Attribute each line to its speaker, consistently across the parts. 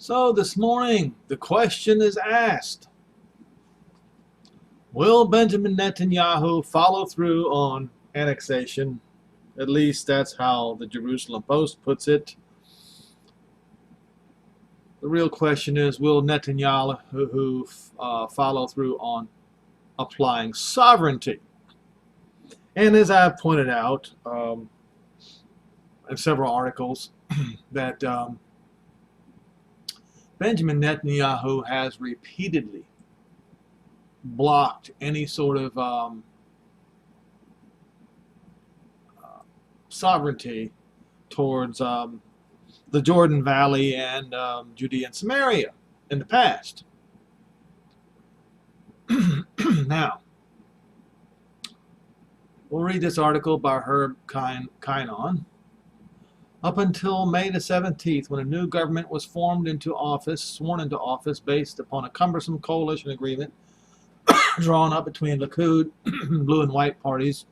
Speaker 1: So this morning, the question is asked, will Benjamin Netanyahu follow through on annexation? At least that's how the Jerusalem Post puts it. The real question is, will Netanyahu follow through on applying sovereignty? And as I've pointed out in several articles, that Benjamin Netanyahu has repeatedly blocked any sort of sovereignty towards the Jordan Valley and Judea and Samaria in the past. Now, we'll read this article by Herb Kainon. Up until May the 17th, when a new government was sworn into office based upon a cumbersome coalition agreement drawn up between Likud, blue and white parties,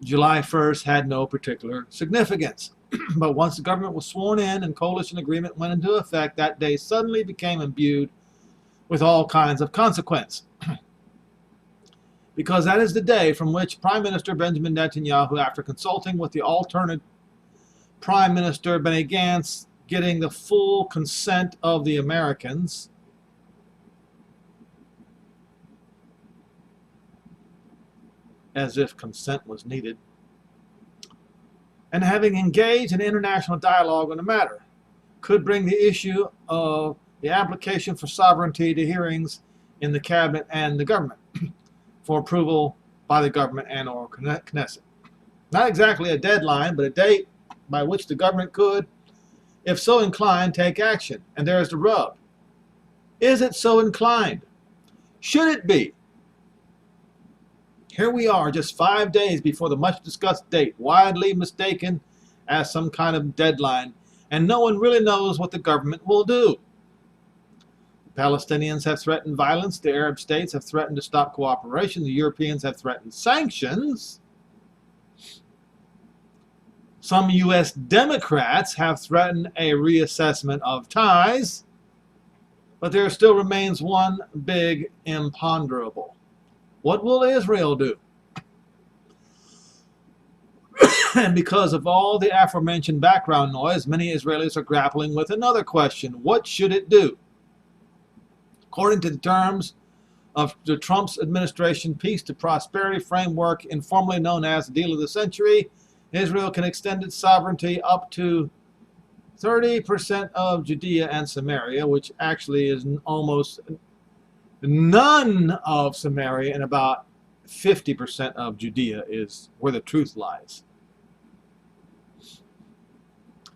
Speaker 1: July 1st had no particular significance. But once the government was sworn in and coalition agreement went into effect, that day suddenly became imbued with all kinds of consequence. Because that is the day from which Prime Minister Benjamin Netanyahu, after consulting with the alternate Prime Minister Benny Gantz, getting the full consent of the Americans, as if consent was needed, and having engaged in international dialogue on the matter, could bring the issue of the application for sovereignty to hearings in the cabinet and the government for approval by the government and or Knesset. Not exactly a deadline, but a date by which the government could, if so inclined, take action. And there's the rub. Is it so inclined? Should it be? Here we are, just 5 days before the much-discussed date, widely mistaken as some kind of deadline, and no one really knows what the government will do. The Palestinians have threatened violence, the Arab states have threatened to stop cooperation, the Europeans have threatened sanctions. Some U.S. Democrats have threatened a reassessment of ties, but there still remains one big imponderable. What will Israel do? And because of all the aforementioned background noise, many Israelis are grappling with another question. What should it do? According to the terms of the Trump's administration Peace to Prosperity framework, informally known as the Deal of the Century, Israel can extend its sovereignty up to 30% of Judea and Samaria, which actually is almost none of Samaria, and about 50% of Judea is where the truth lies.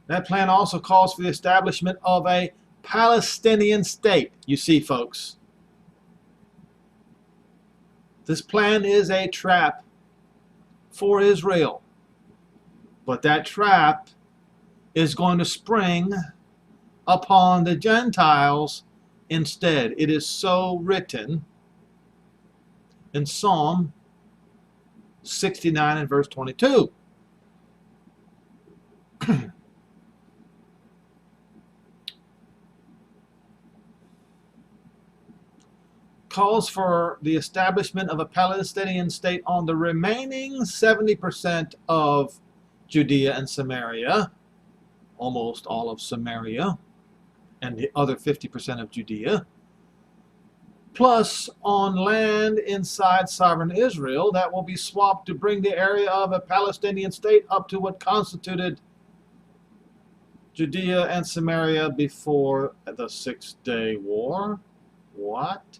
Speaker 1: That plan also calls for the establishment of a Palestinian state. You see, folks, this plan is a trap for Israel. But that trap is going to spring upon the Gentiles instead. It is so written in Psalm 69 and verse 22. Calls for the establishment of a Palestinian state on the remaining 70% of Judea and Samaria, almost all of Samaria, and the other 50% of Judea, plus on land inside sovereign Israel that will be swapped to bring the area of a Palestinian state up to what constituted Judea and Samaria before the Six-Day War. What?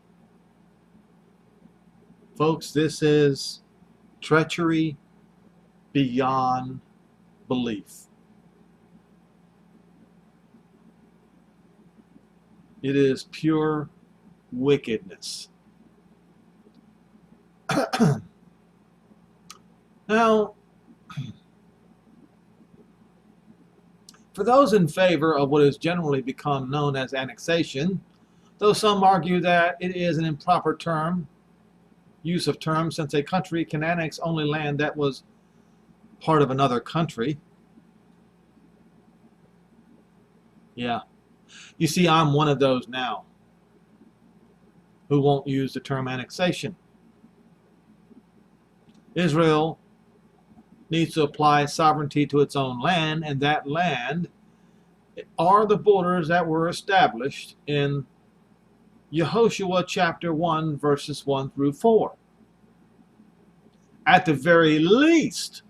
Speaker 1: Folks, this is treachery beyond belief. It is pure wickedness. Now, for those in favor of what has generally become known as annexation, though some argue that it is an improper use of term, since a country can annex only land that was part of another country. Yeah, You see, I'm one of those now who won't use the term annexation. Israel needs to apply sovereignty to its own land, and that land are the borders that were established in Yehoshua chapter 1, verses 1 through 4. At the very least,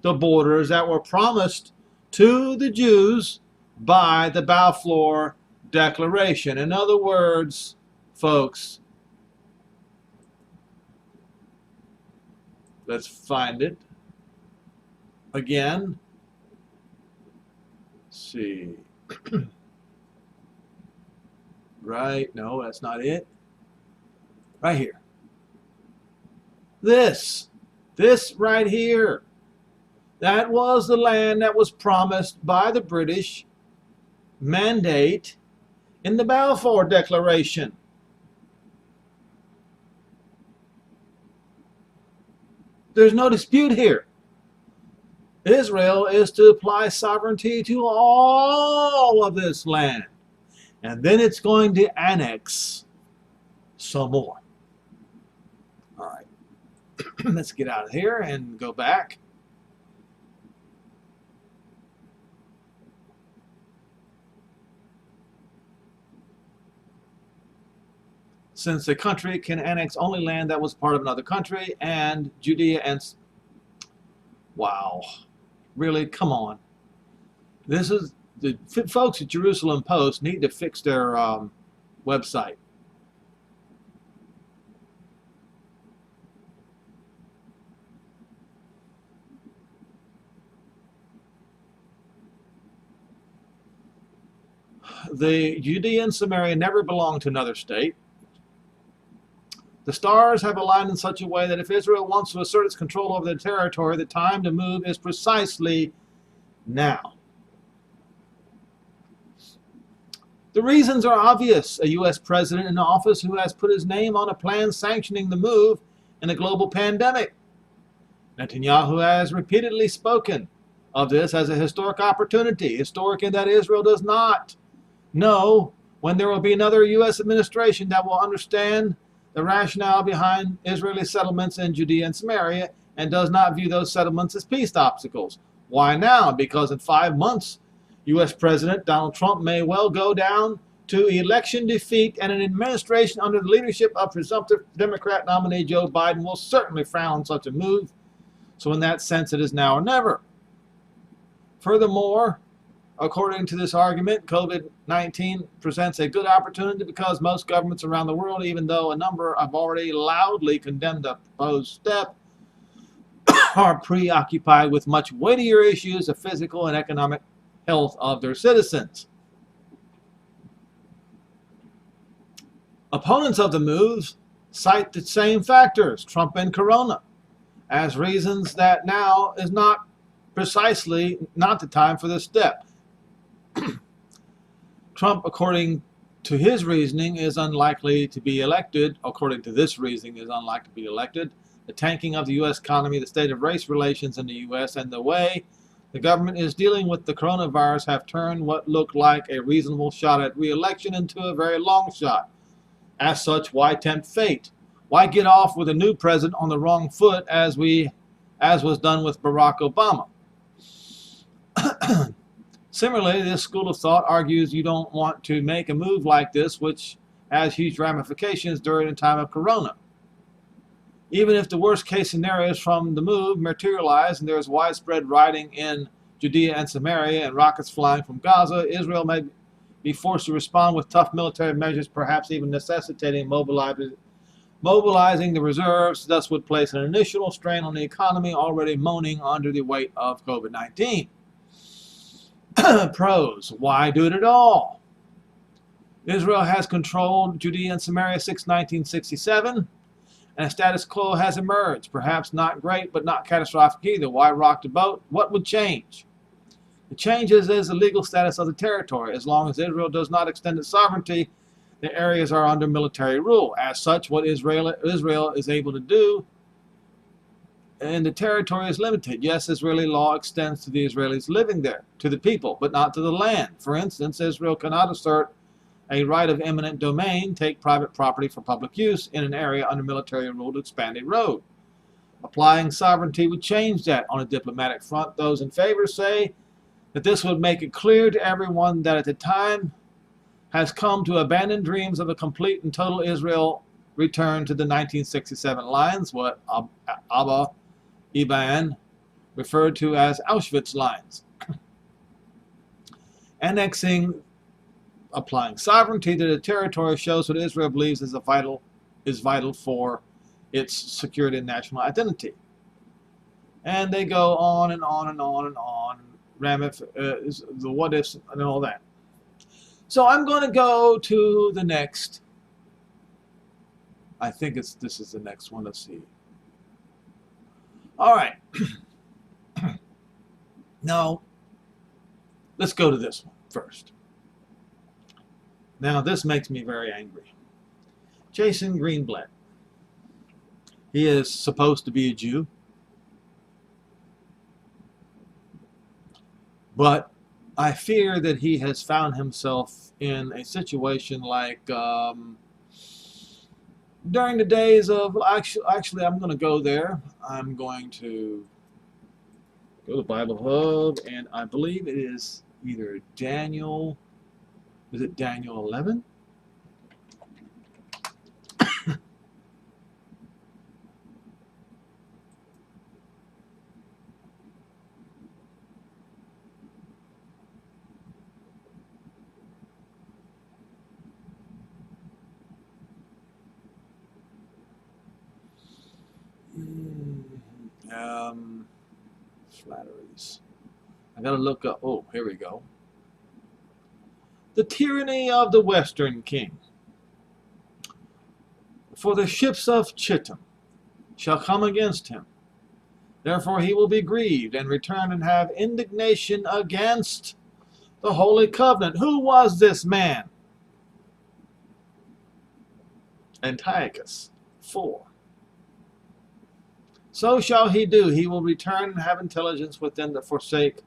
Speaker 1: the borders that were promised to the Jews by the Balfour Declaration. In other words, folks, let's find it again. Let's see. Right, no, that's not it. Right here. This right here. That was the land that was promised by the British mandate in the Balfour Declaration. There's no dispute here. Israel is to apply sovereignty to all of this land. And then it's going to annex some more. All right. Let's get out of here and go back. Since the country can annex only land that was part of another country, and Judea and... Wow. Really? Come on. This is... The folks at Jerusalem Post need to fix their website. The Judea and Samaria never belonged to another state. The stars have aligned in such a way that if Israel wants to assert its control over the territory, the time to move is precisely now. The reasons are obvious. A U.S. president in office who has put his name on a plan sanctioning the move in a global pandemic. Netanyahu has repeatedly spoken of this as a historic opportunity, historic in that Israel does not know when there will be another U.S. administration that will understand the rationale behind Israeli settlements in Judea and Samaria and does not view those settlements as peace obstacles. Why now? Because in 5 months, U.S. President Donald Trump may well go down to election defeat, and an administration under the leadership of presumptive Democrat nominee Joe Biden will certainly frown on such a move. So in that sense, it is now or never. Furthermore, according to this argument, COVID-19 presents a good opportunity because most governments around the world, even though a number have already loudly condemned the proposed step, are preoccupied with much weightier issues of physical and economic health of their citizens. Opponents of the move cite the same factors, Trump and Corona, as reasons that now is not precisely not the time for this step. Trump, according to his reasoning, is unlikely to be elected. According to this reasoning, is unlikely to be elected. The tanking of the U.S. economy, the state of race relations in the U.S., and the way the government is dealing with the coronavirus have turned what looked like a reasonable shot at re-election into a very long shot. As such, why tempt fate? Why get off with a new president on the wrong foot as was done with Barack Obama? Similarly, this school of thought argues you don't want to make a move like this, which has huge ramifications during the time of Corona. Even if the worst case scenarios from the move materialize and there is widespread rioting in Judea and Samaria and rockets flying from Gaza, Israel may be forced to respond with tough military measures, perhaps even necessitating mobilizing the reserves. Thus would place an initial strain on the economy already moaning under the weight of COVID-19. Pros. Why do it at all? Israel has controlled Judea and Samaria since 1967. And a status quo has emerged. Perhaps not great, but not catastrophic either. Why rock the boat? What would change? The changes is the legal status of the territory. As long as Israel does not extend its sovereignty, the areas are under military rule. As such, what Israel is able to do and the territory is limited. Yes, Israeli law extends to the Israelis living there, to the people, but not to the land. For instance, Israel cannot assert a right of eminent domain, take private property for public use in an area under military rule to expand a road. Applying sovereignty would change that. On a diplomatic front, those in favor say that this would make it clear to everyone that at the time has come to abandon dreams of a complete and total Israel return to the 1967 lines, what Abba Eban referred to as Auschwitz lines. Applying sovereignty to the territory shows what Israel believes is vital for its security and national identity. And they go on and on and on and on, the what ifs and all that. So I'm going to go to the next. I think this is the next one. Let's see. All right. No. Let's go to this one first. Now, this makes me very angry. Jason Greenblatt. He is supposed to be a Jew. But I fear that he has found himself in a situation like during the days of, actually I'm going to go there. I'm going to go to Bible Hub, and I believe it is either Daniel, is it Daniel 11? Flatteries. I gotta look up. Oh, here we go. The tyranny of the Western king. For the ships of Chittim shall come against him. Therefore he will be grieved and return and have indignation against the holy covenant. Who was this man? Antiochus IV. So shall he do. He will return and have intelligence with them that forsake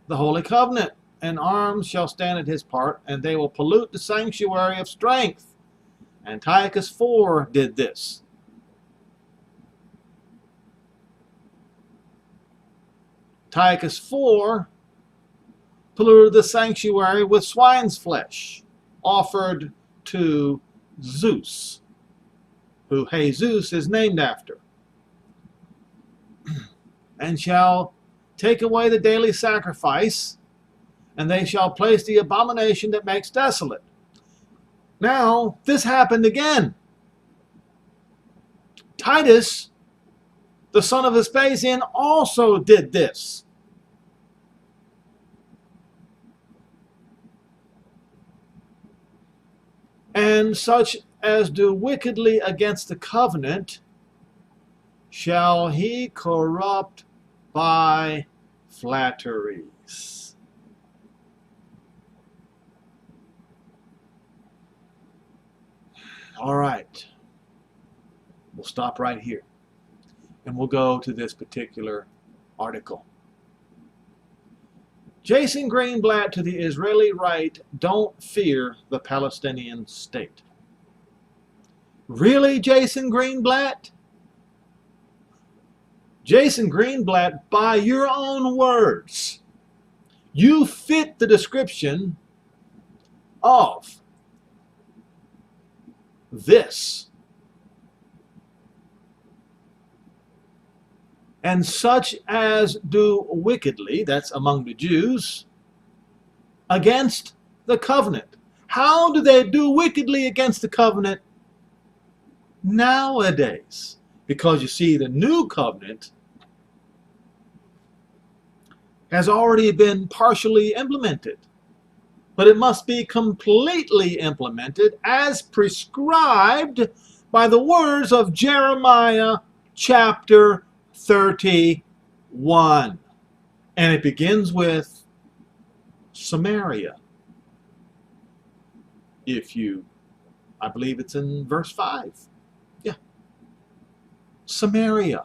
Speaker 1: the holy covenant, and arms shall stand at his part, and they will pollute the sanctuary of strength. Antiochus IV did this. Antiochus IV polluted the sanctuary with swine's flesh offered to Zeus, who Jesus is named after, and shall take away the daily sacrifice, and they shall place the abomination that makes desolate. Now, this happened again. Titus, the son of Vespasian, also did this. And such as do wickedly against the covenant shall he corrupt by flatteries. All right. We'll stop right here. And we'll go to this particular article. Jason Greenblatt to the Israeli right, don't fear the Palestinian state. Really, Jason Greenblatt? Jason Greenblatt, by your own words, you fit the description of this. And such as do wickedly, that's among the Jews, against the covenant. How do they do wickedly against the covenant nowadays? Because you see, the new covenant has already been partially implemented, but it must be completely implemented as prescribed by the words of Jeremiah chapter 31. And it begins with Samaria. I believe it's in verse 5. Yeah. Samaria.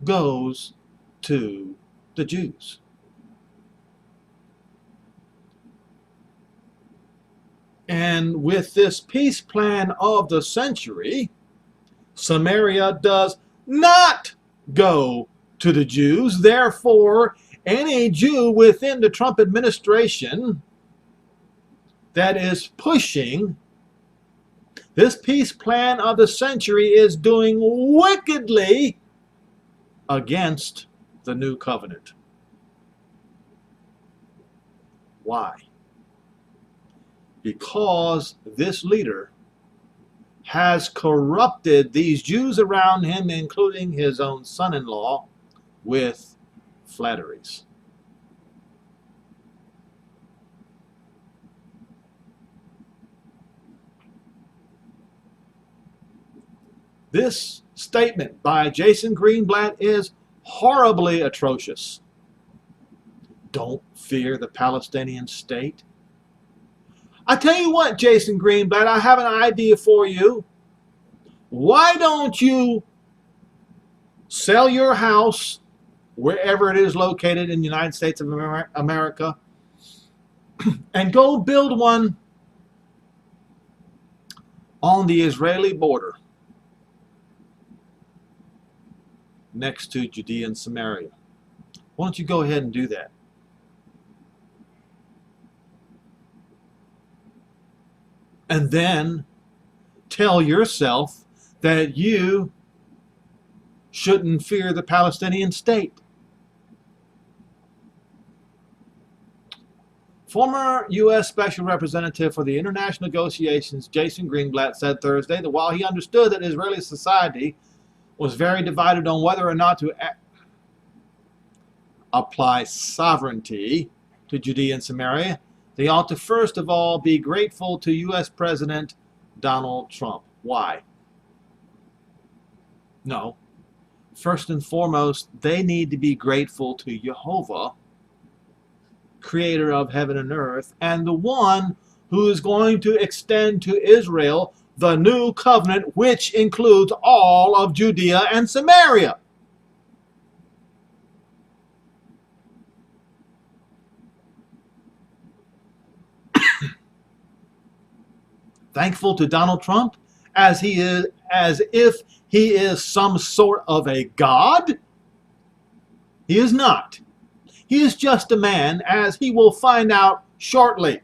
Speaker 1: goes to the Jews. And with this peace plan of the century, Samaria does not go to the Jews. Therefore, any Jew within the Trump administration that is pushing this peace plan of the century is doing wickedly against the new covenant. Why? Because this leader has corrupted these Jews around him, including his own son-in-law, with flatteries. This statement by Jason Greenblatt is horribly atrocious. Don't fear the Palestinian state. I tell you what, Jason Greenblatt, I have an idea for you. Why don't you sell your house, wherever it is located in the United States of America, and go build one on the Israeli border next to Judea and Samaria? Why don't you go ahead and do that? And then tell yourself that you shouldn't fear the Palestinian state. Former U.S. Special Representative for the International Negotiations, Jason Greenblatt, said Thursday that while he understood that Israeli society was very divided on whether or not to apply sovereignty to Judea and Samaria, they ought to first of all be grateful to U.S. President Donald Trump. Why? No. First and foremost, they need to be grateful to Jehovah, creator of heaven and earth, and the one who is going to extend to Israel the new covenant, which includes all of Judea and Samaria. Thankful to Donald Trump as if he is some sort of a god? He is not. He is just a man, as he will find out shortly.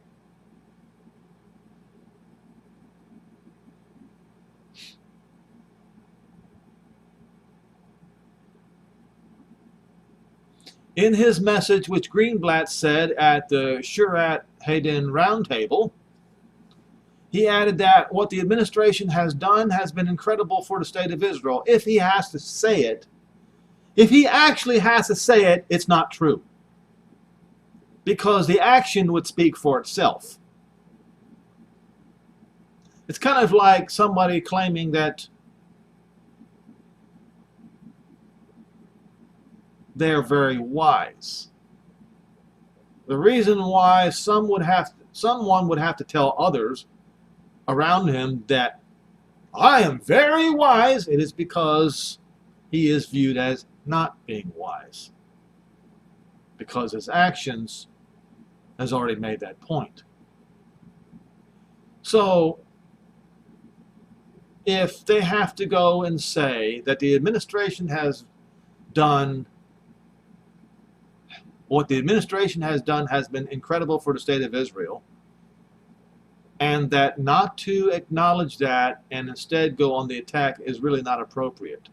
Speaker 1: In his message, which Greenblatt said at the Shurat Hayden Roundtable, he added that what the administration has done has been incredible for the state of Israel. If he has to say it, if he actually has to say it, it's not true. Because the action would speak for itself. It's kind of like somebody claiming that they're very wise. The reason why someone would have to tell others around him that I am very wise, it is because he is viewed as not being wise. Because his actions has already made that point. So if they have to go and say that the administration has done what the administration has done has been incredible for the state of Israel, and that not to acknowledge that and instead go on the attack is really not appropriate.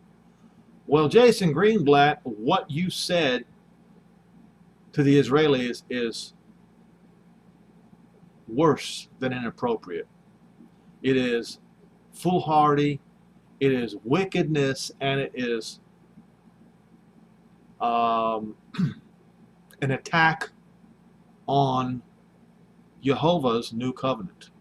Speaker 1: Well, Jason Greenblatt, what you said to the Israelis is worse than inappropriate. It is foolhardy, it is wickedness, and it is an attack on Jehovah's new covenant.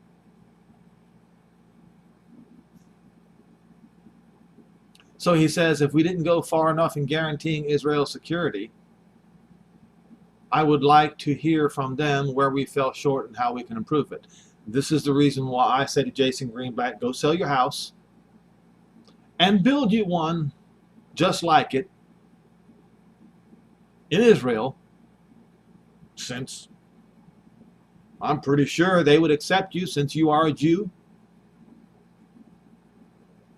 Speaker 1: So he says, if we didn't go far enough in guaranteeing Israel's security, I would like to hear from them where we fell short and how we can improve it. This is the reason why I say to Jason Greenblatt, go sell your house and build you one just like it in Israel, since I'm pretty sure they would accept you since you are a Jew.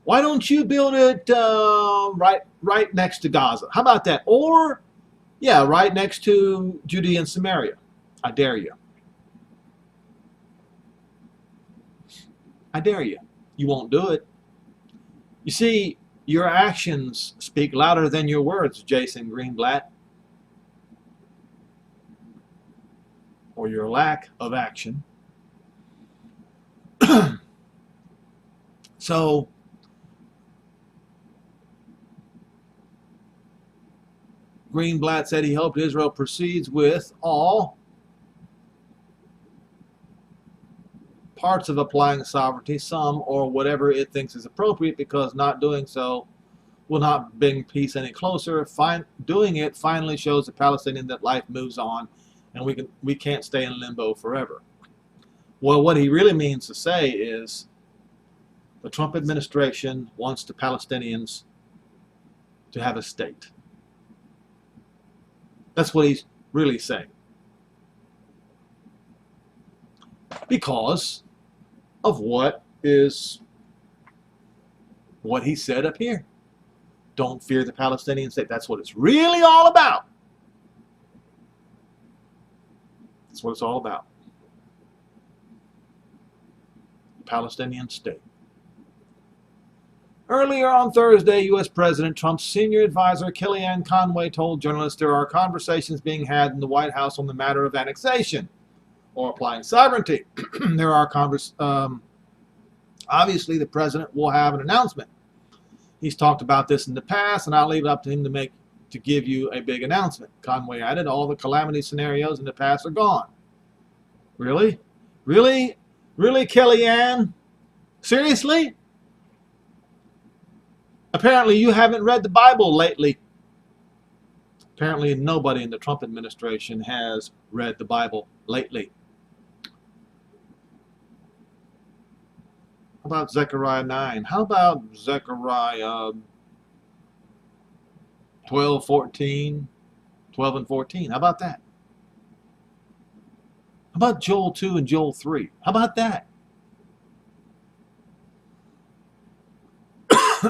Speaker 1: Why don't you build it right next to Gaza? How about that? Or, yeah, right next to Judea and Samaria. I dare you. I dare you. You won't do it. You see, your actions speak louder than your words, Jason Greenblatt. Or your lack of action. So, Greenblatt said he hoped Israel proceeds with all parts of applying sovereignty, some or whatever it thinks is appropriate, because not doing so will not bring peace any closer. Doing it finally shows the Palestinian that life moves on, and we can't stay in limbo forever. Well, what he really means to say is the Trump administration wants the Palestinians to have a state. That's what he's really saying. Because of what he said up here. Don't fear the Palestinian state. That's what it's really all about. That's what it's all about. The Palestinian state. Earlier on Thursday, U.S. President Trump's senior advisor Kellyanne Conway told journalists there are conversations being had in the White House on the matter of annexation or applying sovereignty. There are obviously the president will have an announcement. He's talked about this in the past, and I'll leave it up to him to give you a big announcement. Conway added, all the calamity scenarios in the past are gone. Really? Really? Really, Kellyanne? Seriously? Apparently you haven't read the Bible lately. Apparently nobody in the Trump administration has read the Bible lately. How about Zechariah 9? How about Zechariah 12 and 14? How about that? How about Joel 2 and Joel 3? How about that?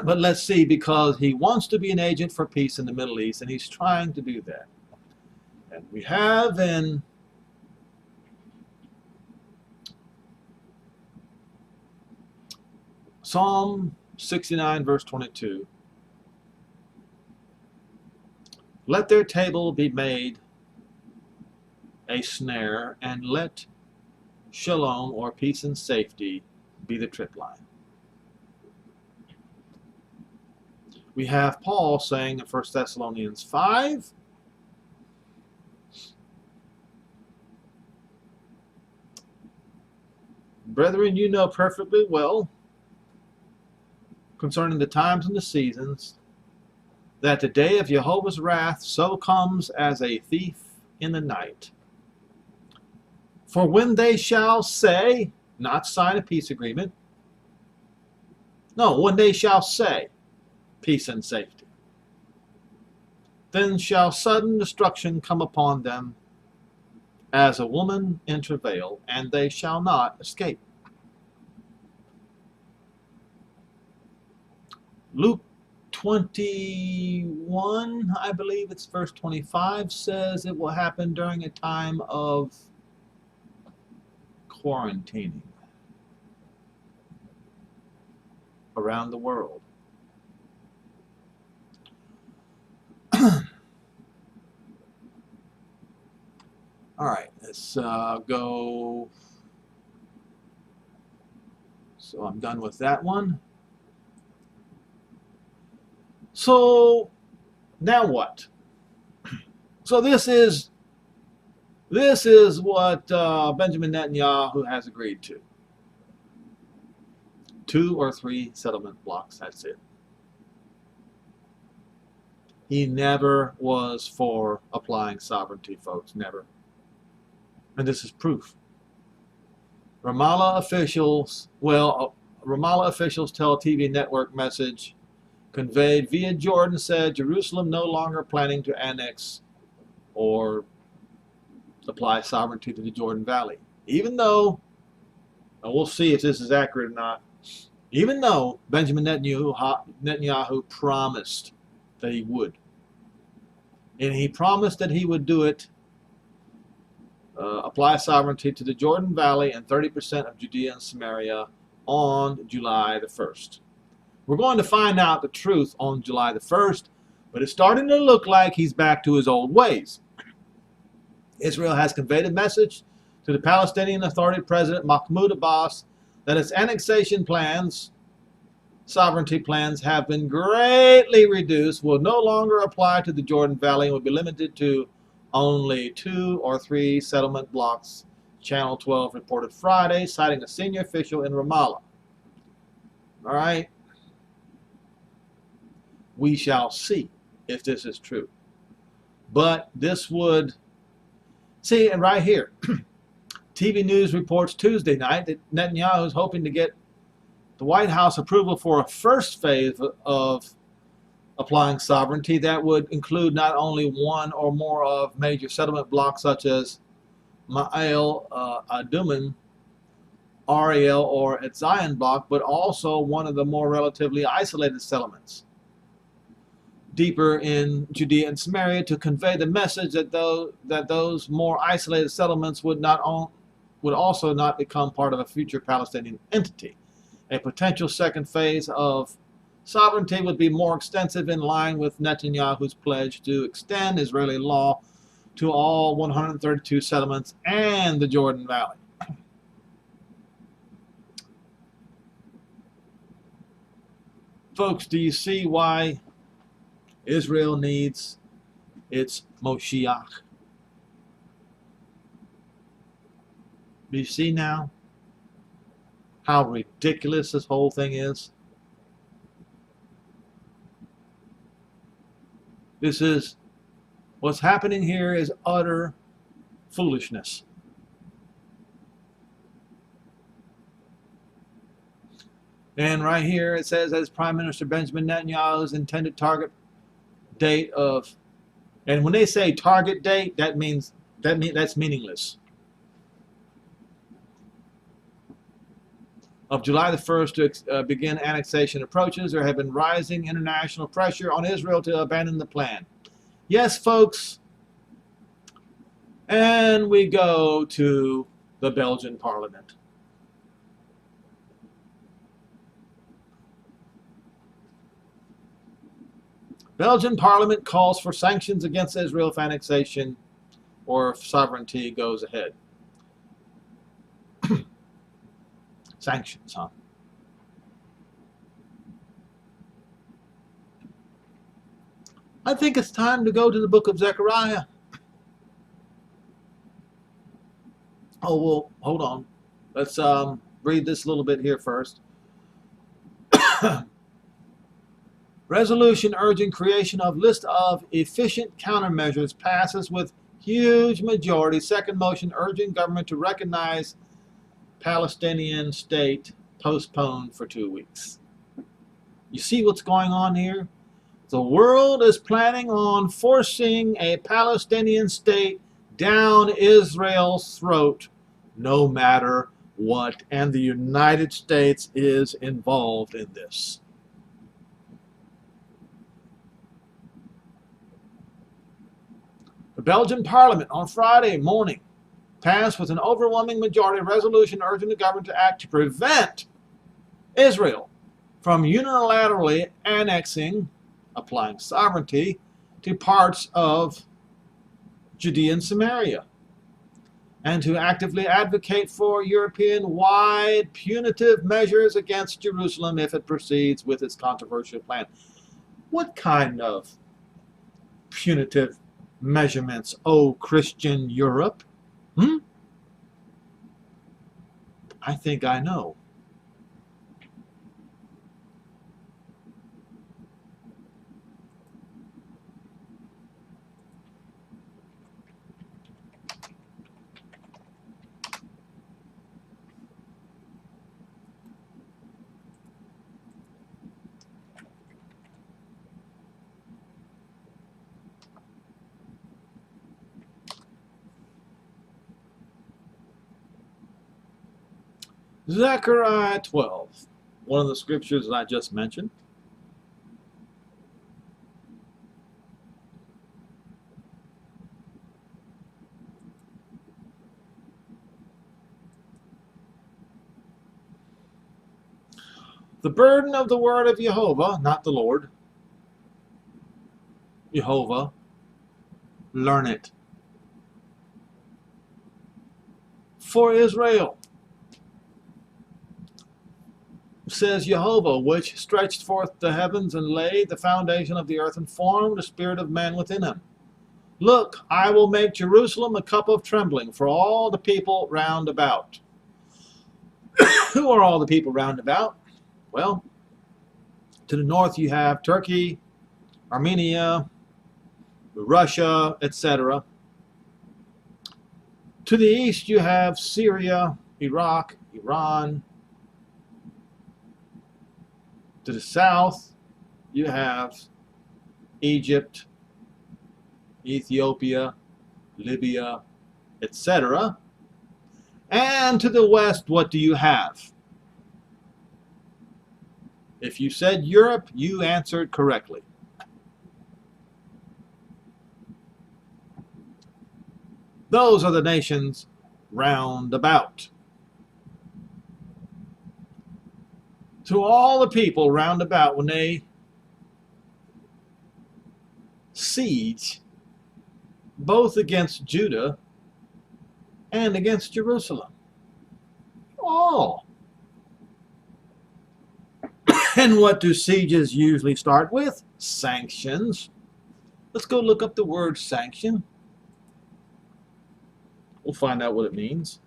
Speaker 1: But let's see, because he wants to be an agent for peace in the Middle East, and he's trying to do that. And we have in Psalm 69, verse 22, let their table be made a snare, and let shalom, or peace and safety, be the trip line. We have Paul saying in 1 Thessalonians 5, brethren, you know perfectly well concerning the times and the seasons, that the day of Jehovah's wrath so comes as a thief in the night. For when they shall say, not sign a peace agreement, no, when they shall say, peace and safety, then shall sudden destruction come upon them as a woman in travail, and they shall not escape. Luke 21, I believe it's verse 25, says it will happen during a time of quarantining around the world. All right, let's go. So I'm done with that one. So now what? So this is what Benjamin Netanyahu has agreed to. 2 or 3 settlement blocks, that's it. He never was for applying sovereignty, folks, never. And this is proof. Ramallah officials tell TV network message conveyed via Jordan said Jerusalem no longer planning to annex or apply sovereignty to the Jordan Valley. Even though, and we'll see if this is accurate or not, even though Benjamin Netanyahu promised that he would. And he promised that he would do it, apply sovereignty to the Jordan Valley and 30% of Judea and Samaria on July the 1st. We're going to find out the truth on July the 1st, but it's starting to look like he's back to his old ways. Israel has conveyed a message to the Palestinian Authority President Mahmoud Abbas that its annexation plans, sovereignty plans, have been greatly reduced, will no longer apply to the Jordan Valley, and will be limited to only 2 or 3 settlement blocks, Channel 12 reported Friday, citing a senior official in Ramallah. All right. We shall see if this is true. But this would, see, and right here, TV News reports Tuesday night that Netanyahu is hoping to get the White House approval for a first phase of applying sovereignty that would include not only one or more of major settlement blocks such as Ma'ale Adumim, Ariel, or Etzion block, but also one of the more relatively isolated settlements deeper in Judea and Samaria, to convey the message that those more isolated settlements would also not become part of a future Palestinian entity. A potential second phase of sovereignty would be more extensive, in line with Netanyahu's pledge to extend Israeli law to all 132 settlements and the Jordan Valley. Folks, do you see why Israel needs its Moshiach? Do you see now how ridiculous this whole thing is? What's happening here is utter foolishness. And right here it says, as Prime Minister Benjamin Netanyahu's intended target date of, and when they say target date, that's meaningless, of July the 1st to begin annexation approaches, there have been rising international pressure on Israel to abandon the plan. Yes, folks. And we go to the Belgian Parliament. Belgian Parliament calls for sanctions against Israel if annexation or if sovereignty goes ahead. Sanctions, huh? I think it's time to go to the book of Zechariah. Oh, well, hold on. Let's read this a little bit here first. Resolution urging creation of list of efficient countermeasures passes with huge majority. Second motion urging government to recognize Palestinian state postponed for 2 weeks. You see what's going on here? The world is planning on forcing a Palestinian state down Israel's throat, no matter what, and the United States is involved in this. The Belgian Parliament on Friday morning passed with an overwhelming majority a resolution urging the government to act to prevent Israel from unilaterally annexing, applying sovereignty to parts of Judea and Samaria, and to actively advocate for European-wide punitive measures against Jerusalem if it proceeds with its controversial plan. What kind of punitive measurements, oh Christian Europe? I think I know. Zechariah 12, one of the scriptures that I just mentioned. The burden of the word of Jehovah, not the Lord, Jehovah, learn it. For Israel, says Jehovah, which stretched forth the heavens and laid the foundation of the earth and formed the spirit of man within him. Look, I will make Jerusalem a cup of trembling for all the people round about. Who are all the people round about? Well, to the north you have Turkey, Armenia, Russia, etc. To the east you have Syria, Iraq, Iran. To the south you have Egypt, Ethiopia, Libya, etc. And to the west, what do you have? If you said Europe, you answered correctly. Those are the nations round about. To all the people round about, when they siege both against Judah and against Jerusalem. All. And what do sieges usually start with? Sanctions. Let's go look up the word sanction. We'll find out what it means.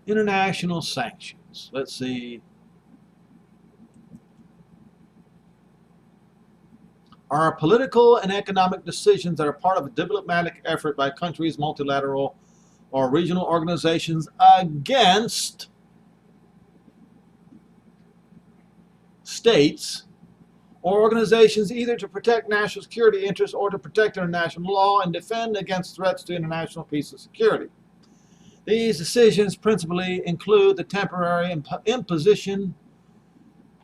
Speaker 1: International sanctions. Let's see. Are political and economic decisions that are part of a diplomatic effort by countries, multilateral or regional organizations against states or organizations either to protect national security interests or to protect international law and defend against threats to international peace and security. These decisions principally include the temporary imposition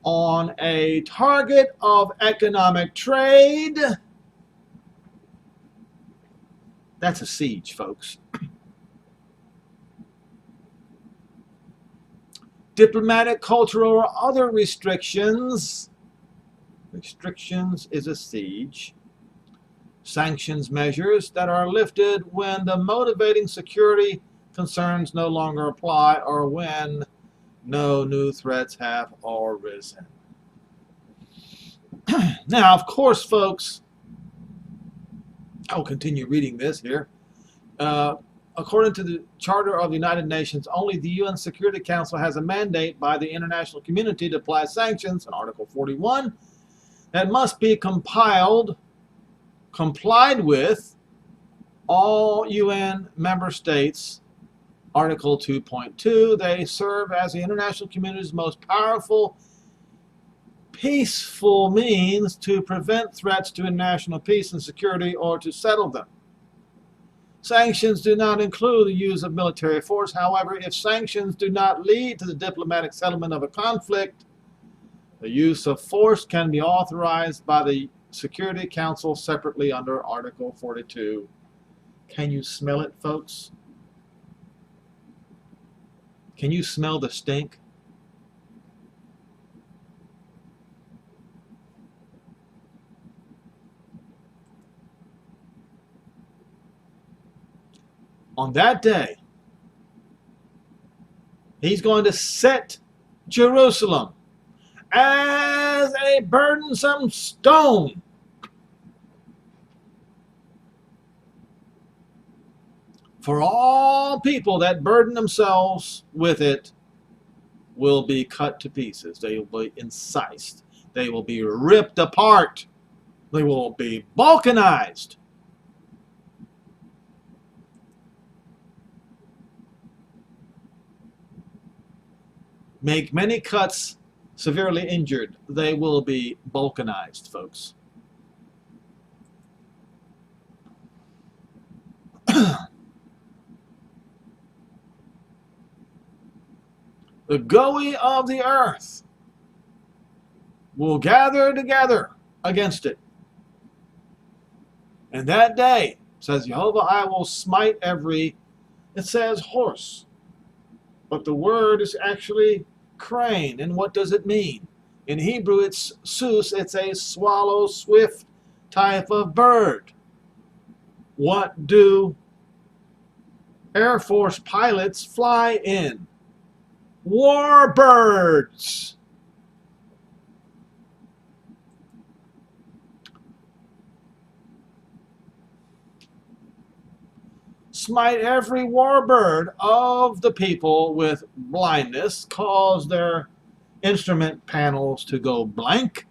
Speaker 1: on a target of economic trade. That's a siege, folks. Diplomatic, cultural, or other restrictions. Restrictions is a siege. Sanctions measures that are lifted when the motivating security concerns no longer apply or when no new threats have arisen. Now, of course, folks, I'll continue reading this here. According to the Charter of the United Nations, only the UN Security Council has a mandate by the international community to apply sanctions, in Article 41, that must be complied with all UN member states. Article 2.2, they serve as the international community's most powerful, peaceful means to prevent threats to international peace and security or to settle them. Sanctions do not include the use of military force. However, if sanctions do not lead to the diplomatic settlement of a conflict, the use of force can be authorized by the Security Council separately under Article 42. Can you smell it, folks? Can you smell the stink? On that day, he's going to set Jerusalem as a burdensome stone. For all people that burden themselves with it will be cut to pieces. They will be incised. They will be ripped apart. They will be balkanized. Make many cuts, severely injured. They will be balkanized, folks. the goey of the earth will gather together against it. And that day, says Jehovah, I will smite every, it says horse, but the word is actually crane. And what does it mean? In Hebrew, it's sus, it's a swallow, swift type of bird. What do Air Force pilots fly in? Warbirds. Smite every warbird of the people with blindness, cause their instrument panels to go blank,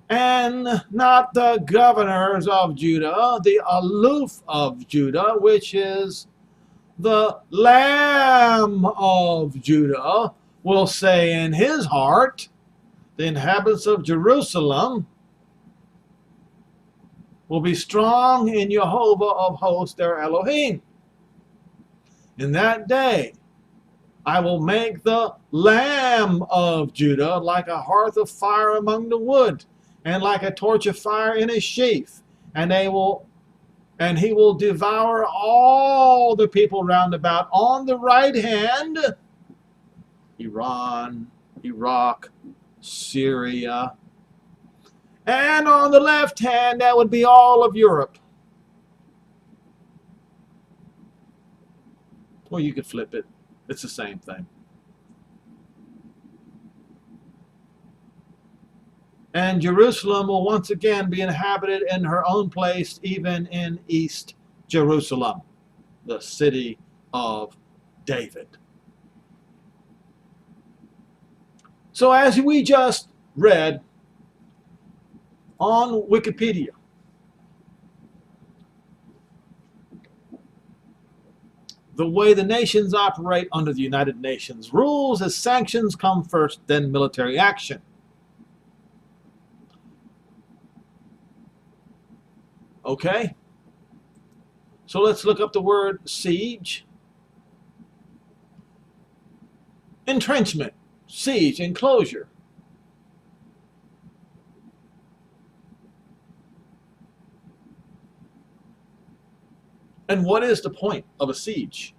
Speaker 1: and not the governors of Judah, the aloof of Judah, which is the Lamb of Judah, will say in his heart, the inhabitants of Jerusalem will be strong in Jehovah of hosts, their Elohim. In that day, I will make the Lamb of Judah like a hearth of fire among the wood, and like a torch of fire in a sheaf. And he will devour all the people round about. On the right hand, Iran, Iraq, Syria. And on the left hand, that would be all of Europe. Or you could flip it. It's the same thing. And Jerusalem will once again be inhabited in her own place, even in East Jerusalem, the city of David. So as we just read on Wikipedia, the way the nations operate under the United Nations rules is sanctions come first, then military action. Okay? So let's look up the word siege. Entrenchment, siege, enclosure. And what is the point of a siege?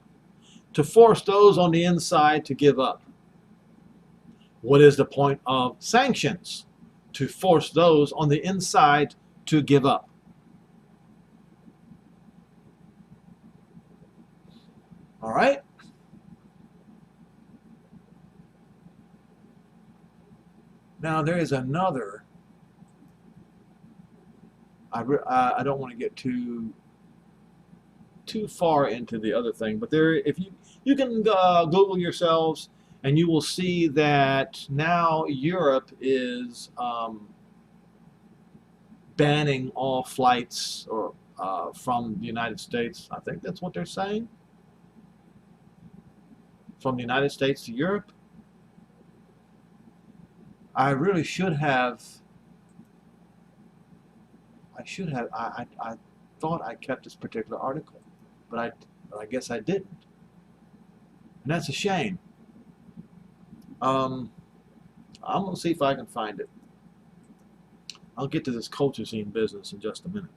Speaker 1: To force those on the inside to give up. What is the point of sanctions? To force those on the inside to give up. All right? Now there is another. I don't want to get too far into the other thing, but there, if you can Google yourselves, and you will see that now Europe is banning all flights or from the United States. I think that's what they're saying. From the United States to Europe. I really should have. I thought I kept this particular article, but I guess I didn't, and that's a shame. I'm gonna see if I can find it. I'll get to this culture scene business in just a minute.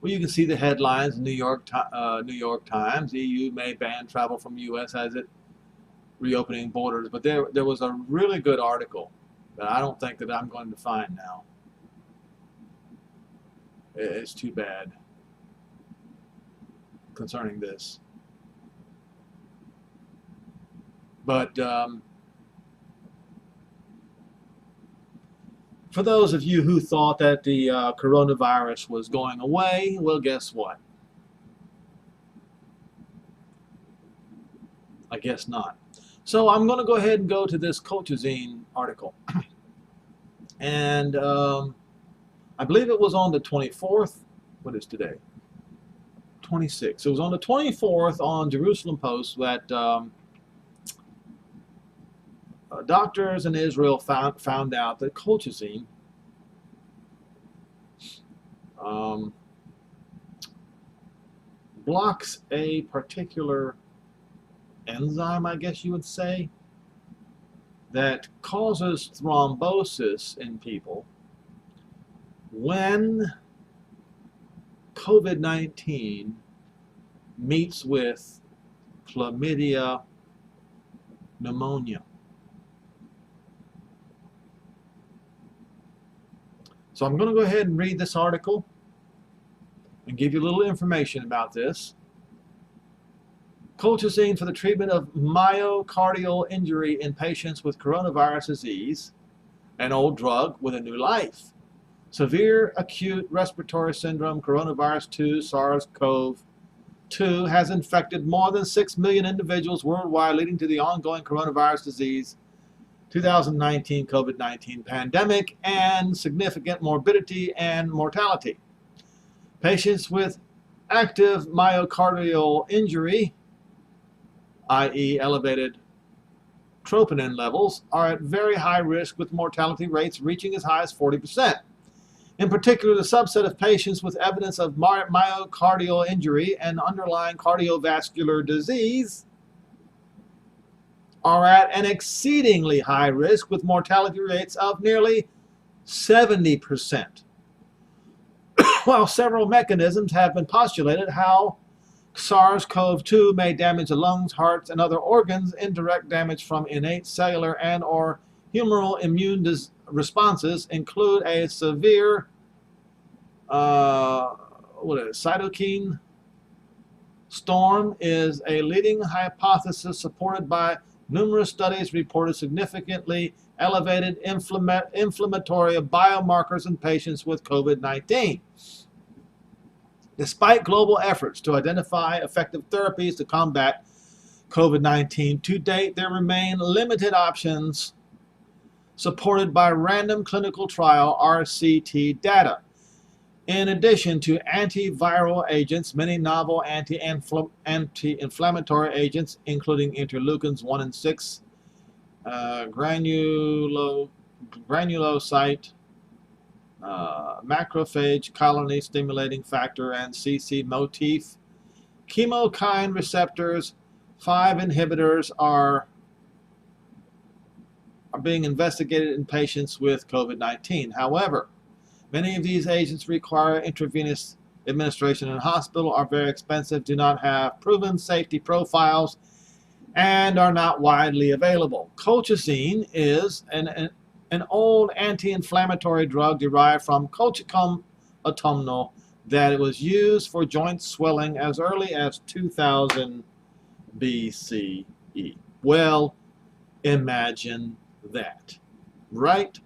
Speaker 1: Well, you can see the headlines in New York Times. EU may ban travel from U.S. as it reopening borders. But there was a really good article that I don't think that I'm going to find now. It's too bad concerning this. But for those of you who thought that the coronavirus was going away, well, guess what? I guess not. So I'm going to go ahead and go to this Culture Zine article. And I I believe it was on the 24th. What is today? 26th. It was on the 24th on Jerusalem Post that doctors in Israel found out that colchicine blocks a particular enzyme, I guess you would say, that causes thrombosis in people when COVID-19 meets with chlamydia pneumonia. So I'm going to go ahead and read this article and give you a little information about this. Colchicine for the treatment of myocardial injury in patients with coronavirus disease, an old drug with a new life. Severe acute respiratory syndrome, coronavirus 2, SARS-CoV-2 has infected more than 6 million individuals worldwide, leading to the ongoing coronavirus disease 2019 COVID-19 pandemic and significant morbidity and mortality. Patients with active myocardial injury, i.e. elevated troponin levels, are at very high risk, with mortality rates reaching as high as 40%. In particular, the subset of patients with evidence of myocardial injury and underlying cardiovascular disease are at an exceedingly high risk, with mortality rates of nearly 70%. While several mechanisms have been postulated how SARS-CoV-2 may damage the lungs, hearts, and other organs, indirect damage from innate cellular and or humoral immune responses include a severe cytokine storm is a leading hypothesis supported by numerous studies reported significantly elevated inflammatory biomarkers in patients with COVID-19. Despite global efforts to identify effective therapies to combat COVID-19, to date there remain limited options supported by random clinical trial RCT data. In addition to antiviral agents, many novel anti-inflammatory agents, including interleukins 1 and 6, granulocyte, macrophage colony stimulating factor, and CC motif, chemokine receptors 5 inhibitors are being investigated in patients with COVID-19. However, many of these agents require intravenous administration in hospital, are very expensive, do not have proven safety profiles, and are not widely available. Colchicine is an old anti-inflammatory drug derived from Colchicum autumnal that was used for joint swelling as early as 2000 BCE. Well, imagine that, right?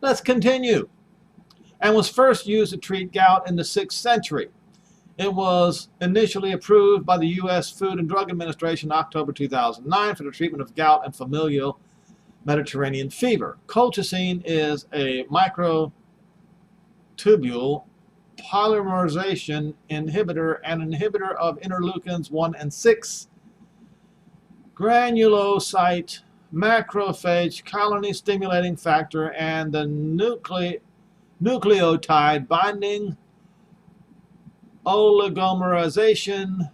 Speaker 1: Let's continue. And was first used to treat gout in the 6th century. It was initially approved by the U.S. Food and Drug Administration in October 2009 for the treatment of gout and familial Mediterranean fever. Colchicine is a microtubule polymerization inhibitor and inhibitor of interleukins 1 and 6, granulocyte, macrophage, colony stimulating factor, and the nucleotide binding oligomerization,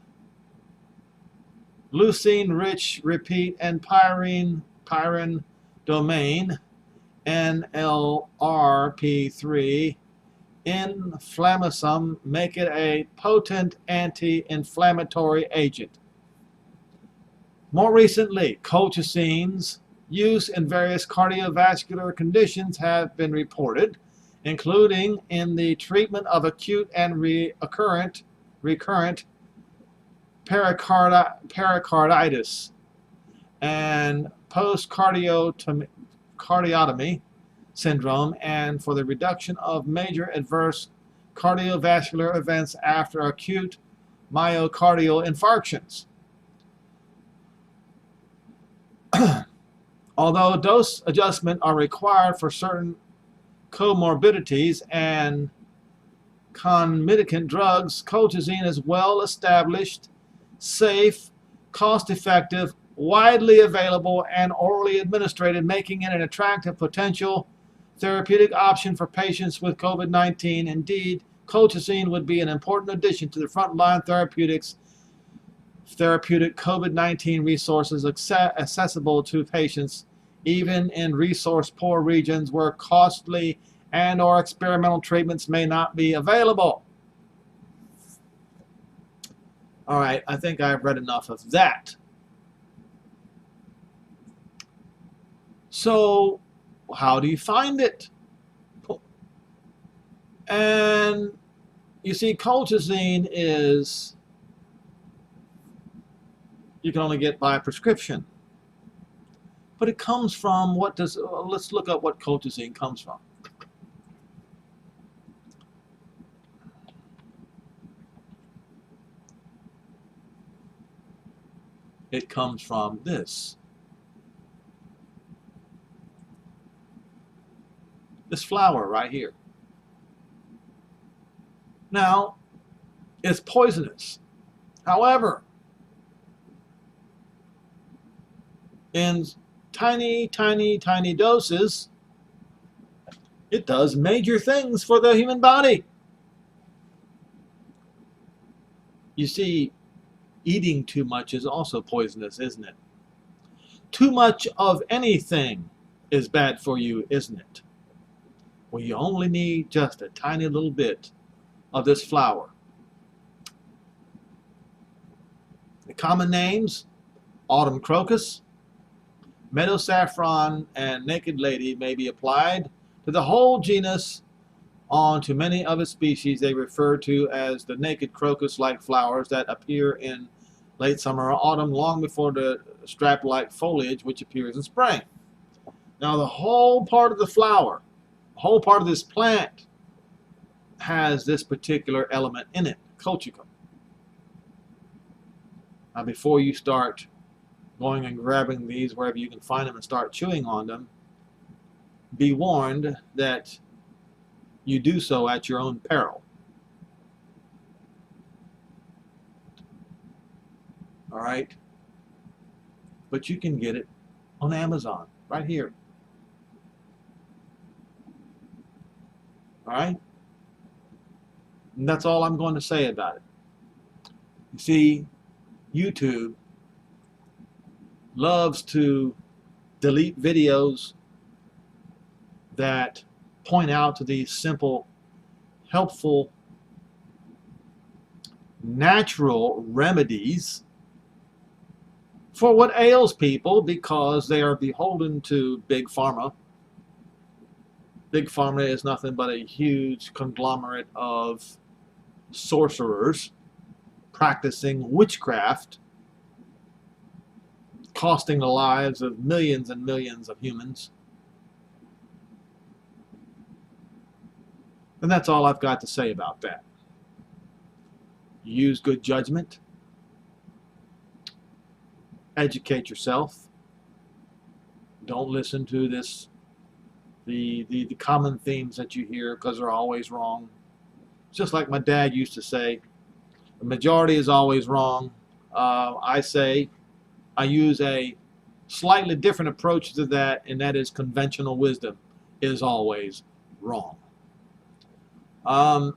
Speaker 1: leucine-rich repeat, and pyrine domain, NLRP3, inflammasome make it a potent anti-inflammatory agent. More recently, colchicine's use in various cardiovascular conditions have been reported, including in the treatment of acute and recurrent pericarditis and post-cardiotomy syndrome, and for the reduction of major adverse cardiovascular events after acute myocardial infarctions. Although dose adjustment are required for certain comorbidities and concomitant drugs, colchicine is well established, safe, cost-effective, widely available, and orally administered, making it an attractive potential therapeutic option for patients with COVID-19. Indeed, colchicine would be an important addition to the frontline therapeutic COVID-19 resources accessible to patients, even in resource-poor regions where costly and/or experimental treatments may not be available. All right, I think I've read enough of that. So, how do you find it? And you see, colchicine is, you can only get by prescription. But it comes from, let's look up what colchicine comes from. It comes from this flower right here. Now, it's poisonous. However, in tiny, tiny, tiny doses, it does major things for the human body. You see, eating too much is also poisonous, isn't it? Too much of anything is bad for you, isn't it? Well, you only need just a tiny little bit of this flower. The common names: autumn crocus, meadow saffron, and naked lady may be applied to the whole genus. On to many of its species they refer to as the naked crocus-like flowers that appear in late summer or autumn, long before the strap-like foliage which appears in spring. Now, the whole part of the flower, the whole part of this plant, has this particular element in it, colchicum. Now, before you start going and grabbing these wherever you can find them and start chewing on them, be warned that you do so at your own peril. All right? But you can get it on Amazon, right here. All right? And that's all I'm going to say about it. You see, YouTube loves to delete videos that point out to these simple, helpful, natural remedies for what ails people, because they are beholden to Big Pharma. Big Pharma is nothing but a huge conglomerate of sorcerers practicing witchcraft, costing the lives of millions and millions of humans. And that's all I've got to say about that. Use good judgment. Educate yourself. Don't listen to the common themes that you hear, because they're always wrong. Just like my dad used to say, the majority is always wrong. I use a slightly different approach to that, and that is conventional wisdom is always wrong. I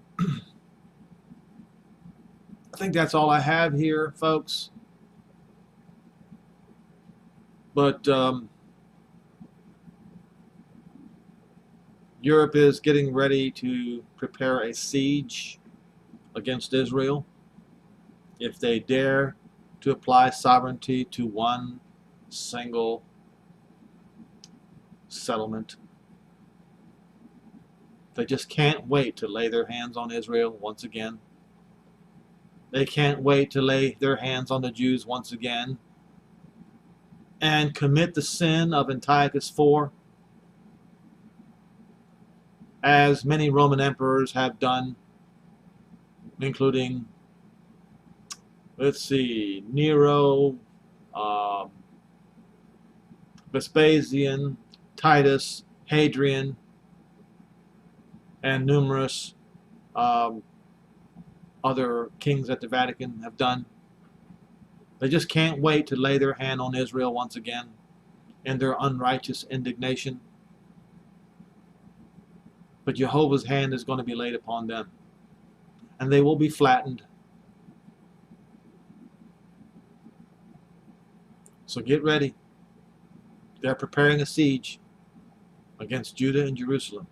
Speaker 1: think that's all I have here, folks. But Europe is getting ready to prepare a siege against Israel if they dare to apply sovereignty to one single settlement. They just can't wait to lay their hands on Israel once again. They can't wait to lay their hands on the Jews once again and commit the sin of Antiochus IV, as many Roman emperors have done, including, let's see, Nero, Vespasian, Titus, Hadrian, and numerous other kings at the Vatican have done. They just can't wait to lay their hand on Israel once again in their unrighteous indignation. But Jehovah's hand is going to be laid upon them, and they will be flattened. So get ready. They're preparing a siege against Judah and Jerusalem.